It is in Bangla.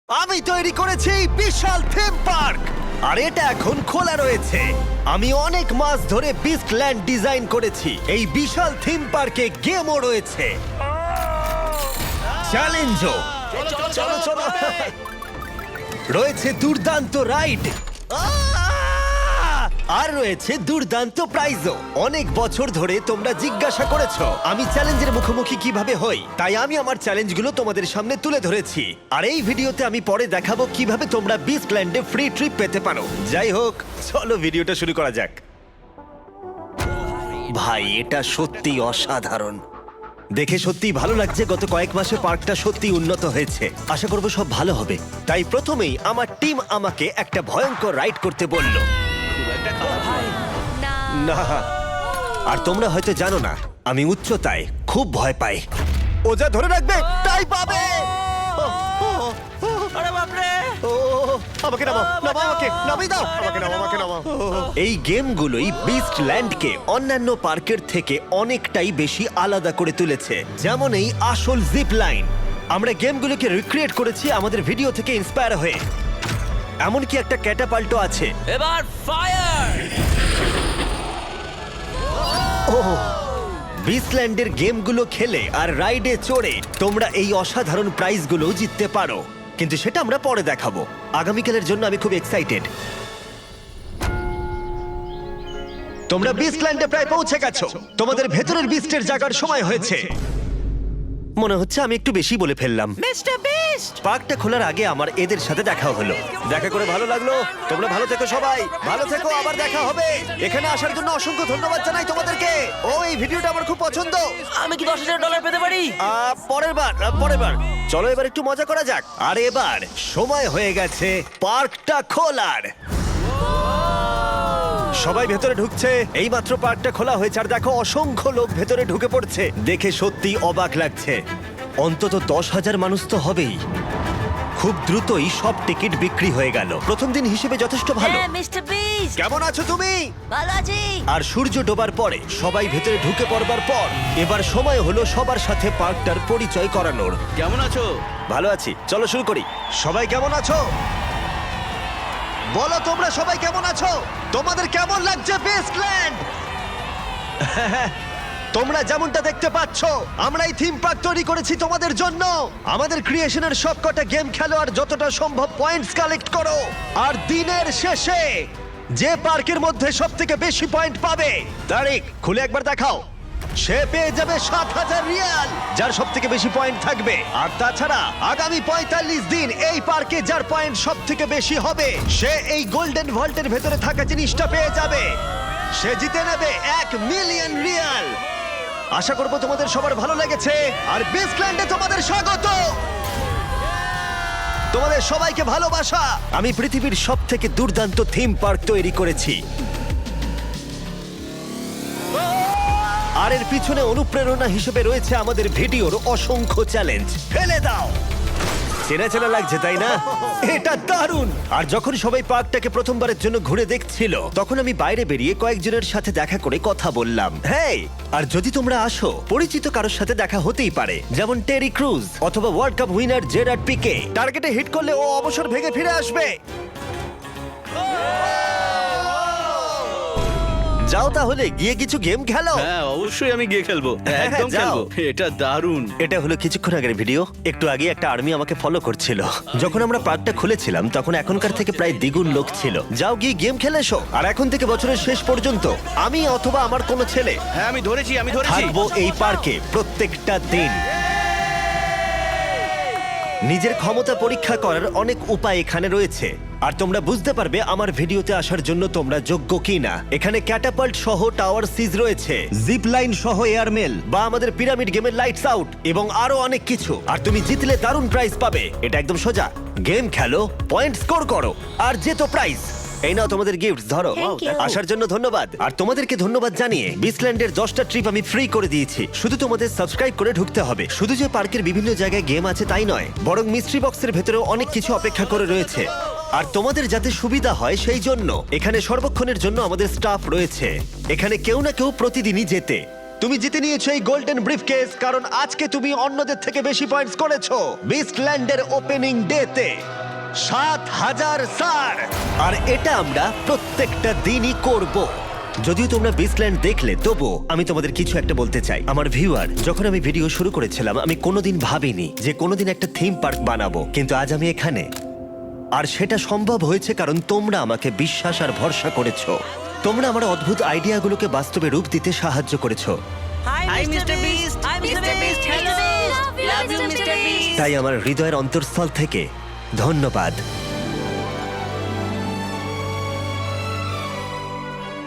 আমি তৈরি করেছি বিশাল থিম পার্ক আর এটা এখন খোলা রয়েছে। আমি অনেক মাস ধরে বিস্ট ল্যান্ড ডিজাইন করেছি। এই বিশাল থিম পার্কে গেমও রয়েছে, চ্যালেঞ্জও চলো চলো রয়েছে, দুর্দান্ত রাইড আর রয়েছে দুর্দান্ত প্রাইজও। অনেক বছর ধরে তোমরা জিজ্ঞাসা করেছো আমি চ্যালেঞ্জের মুখোমুখি কিভাবে হই, তাই আমি আমার চ্যালেঞ্জগুলো তোমাদের সামনে তুলে ধরেছি। আর এই ভিডিওতে আমি পরে দেখাবো কিভাবে তোমরা বিস্টল্যান্ডে ফ্রি ট্রিপ পেতে পারো। যাই হোক, চলো ভিডিওটা শুরু করা যাক। ভাই, এটা সত্যি অসাধারণ। দেখে সত্যি ভালো লাগছে। গত কয়েক মাসে পার্কটা সত্যি উন্নত হয়েছে। আশা করবো সব ভালো হবে। তাই প্রথমেই আমার টিম আমাকে একটা ভয়ঙ্কর রাইড করতে বলল। না, আর তোমরা হয়তো জানো না, আমি উচ্চতায় খুব ভয় পাই। ও যা ধরে রাখবে তাই পাবে। আমাকে নামাও, নামাও আমাকে, নামিয়ে দাও আমাকে, নামাও আমাকে, নামাও। এই গেমগুলোই বিস্টল্যান্ডকে অন্যান্য পার্কের থেকে অনেকটাই বেশি আলাদা করে তুলেছে। যেমন এই আসল জিপ লাইন, আমরা গেমগুলোকে রিক্রিয়েট করেছি আমাদের ভিডিও থেকে ইন্সপায়ার হয়ে। এমনকি একটা ক্যাটাপাল্টও আছে। এবার ফায়ার! বিস্টল্যান্ডের গেমগুলো খেলে আর রাইডে চড়ে তোমরা এই অসাধারণ প্রাইজগুলো জিততে পারো, কিন্তু সেটা আমরা পরে দেখাবো। আগামীকালের জন্য আমি খুব এক্সাইটেড। তোমরা বিস্টল্যান্ডে প্রায় পৌঁছে গেছো। তোমাদের ভেতরের বিস্টের জায়গার সময় হয়েছে। মনে হচ্ছে আমি একটু বেশি বলে ফেললাম। Mister beast! পার্কটা খোলার আগে আমার এদের সাথে দেখা হলো। দেখা করে ভালো লাগলো। তোমরা ভালো থেকো, সবাই ভালো থেকো, আবার দেখা হবে। এখানে আসার জন্য অসংখ্য ধন্যবাদ জানাই তোমাদেরকে। এই ভিডিওটা আমার খুব পছন্দ। আমি কি $10,000 পেতে পারি? পরের বার চলো এবার একটু মজা করা যাক। আর এবার সময় হয়ে গেছে পার্কটা খোলার। সবাই ভেতরে ঢুকছে। এইমাত্র পার্কটা খোলা হয়েছে আর দেখো অসংখ্য লোক ভেতরে ঢুকে পড়ছে। দেখে সত্যি অবাক লাগছে। অন্তত 10,000 মানুষ তো হবেই। খুব দ্রুতই সব টিকিট বিক্রি হয়ে গেল। প্রথম দিন হিসেবে যথেষ্ট ভালো। হ্যাঁ, মিস্টার বিস্ট! কেমন আছো তুমি? ভালো আছি। আর সূর্য ডোবার পরে সবাই ভেতরে ঢুকে পড়বার পর এবার সময় হলো সবার সাথে পার্কটার পরিচয় করানোর। কেমন আছো? ভালো আছি, চলো শুরু করি। সবাই কেমন আছো বলো? তোমরা সবাই কেমন আছো? তোমাদের কেমন লাগছে বিস্টল্যান্ড? তোমরা যেমনটা দেখতে পাচ্ছ, আমরা এই থিম পার্ক তৈরি করেছি তোমাদের জন্য। আমাদের ক্রিয়েশনের সবকটা গেম খেলো আর যতটা সম্ভব পয়েন্টস কালেক্ট করো। আর দিনের শেষে যে পার্কের মধ্যে সবথেকে বেশি পয়েন্ট পাবে, তারিখ খুলে একবার দেখাও, সে পেয়ে যাবে 7,000 রিয়াল, যার সব থেকে বেশি পয়েন্ট থাকবে। আর তাছাড়া আগামী 45 দিন এই পার্কে যার পয়েন্ট সব থেকে বেশি হবে, সে এই গোল্ডেন ভল্টের ভেতরে থাকা জিনিসটা পেয়ে যাবে। সে জিতে নেবে 1 মিলিয়ন রিয়াল। আশা করবো তোমাদের সবার ভালো লেগেছে। আর বিস্টল্যান্ডে তোমাদের স্বাগত। তোমাদের সবাইকে ভালোবাসা। আমি পৃথিবীর সব থেকে দুর্দান্ত থিম পার্ক তৈরি করেছি। আর এর পিছনে অনুপ্রেরণা হিসেবে রয়েছে আমাদের ভিডিওর অসংখ্য চ্যালেঞ্জ। ফেলে দাও। চেনা চেনা লাগছে তাই না? এটা দারুণ। আর যখন সবাই পার্কটাকে প্রথমবারের জন্য ঘুরে দেখছিল, তখন আমি বাইরে বেরিয়ে কয়েকজনের সাথে দেখা করে কথা বললাম। হেই, আর যদি তোমরা আসো, পরিচিত কারোর সাথে দেখা হতেই পারে, যেমন টেরি ক্রুজ অথবা world cup winner Gerard Pique. টার্গেটে হিট করলে ও অবসর ভেঙে ফিরে আসবে। যাও তাহলে গিয়ে কিছু গেম খেলো। হ্যাঁ, অবশ্যই আমি গিয়ে খেলবো। একদম যাও। খেলবো। এটা দারুণ। এটা হলো কিছুক্ষণ আগের ভিডিও। একটু আগে একটা আর্মি আমাকে ফলো করছিল। যখন আমরা পার্কটা খুলেছিলাম তখন এখনকার থেকে প্রায় দ্বিগুণ লোক ছিল। যাও গিয়ে গেম খেলে এসো। আর এখন থেকে বছরের শেষ পর্যন্ত আমি অথবা আমার কোনো ছেলে হ্যাঁ, আমি ধরেছি। থাকবো এই পার্কে প্রত্যেকটা দিন। নিজের ক্ষমতা পরীক্ষা করার অনেক উপায় এখানে রয়েছে। আর তোমরা বুঝতে পারবে আমার ভিডিওতে আসার জন্য তোমরা যোগ্য কিনা। এখানে ক্যাটাপাল্ট সহ টাওয়ার সিজ রয়েছে, জিপ লাইন সহ এয়ারমেল, বা আমাদের পিরামিড গেমের লাইটস আউট এবং আরো অনেক কিছু। আর তুমি জিতলে দারুণ প্রাইজ পাবে। এটা একদম সোজা। গেম খেলো, পয়েন্ট স্কোর করো, আর যেতো প্রাইজ। এই নাও তোমাদের গিফট, ধরো। Thank you. আসার জন্য ধন্যবাদ। আর তোমাদেরকে ধন্যবাদ জানিয়ে বিস্টল্যান্ডের 10টা ট্রিপ আমি ফ্রি করে দিয়েছি। শুধু তোমাদের সাবস্ক্রাইব করে ঢুকতে হবে। শুধু যে পার্কের বিভিন্ন জায়গায় গেম আছে তাই নয়, বরং মিস্ট্রি বক্সের ভেতরেও অনেক কিছু অপেক্ষা করে রয়েছে। আর তোমাদের যাতে সুবিধা হয় সেই জন্য এখানে সর্বক্ষণের জন্য আমাদের স্টাফ রয়েছে। এখানে কেউ না কেউ প্রতিদিনই জেতে। তুমি জিতে নিয়েছো এই গোল্ডেন ব্রিফকেস, কারণ আজকে তুমি অন্যদের থেকে বেশি পয়েন্টস করেছো বিস্টল্যান্ডের ওপেনিং ডেতে। 7,000 স্টার। আর এটা আমরা প্রত্যেকটা দিনই করব। যদিও তোমরা বিচল্যান্ড দেখলে, তবু আমি তোমাদের কিছু একটা বলতে চাই। আমার ভিউয়ার, যখন আমি ভিডিও শুরু করেছিলাম, আমি কোনোদিন ভাবিনি যে কোনোদিন একটা থিম পার্ক বানাবো, কিন্তু আজ আমি এখানে। আর সেটা সম্ভব হয়েছে কারণ তোমরা আমাকে বিশ্বাস আর ভরসা করেছো। তোমরা আমার অদ্ভুত আইডিয়াগুলোকে বাস্তবে রূপ দিতে সাহায্য করেছো। Hi mister Beast. Hi mister Beast. Hello. Love you mister Beast. তাই আমার হৃদয়ের অন্তঃস্থল থেকে ধন্যবাদ।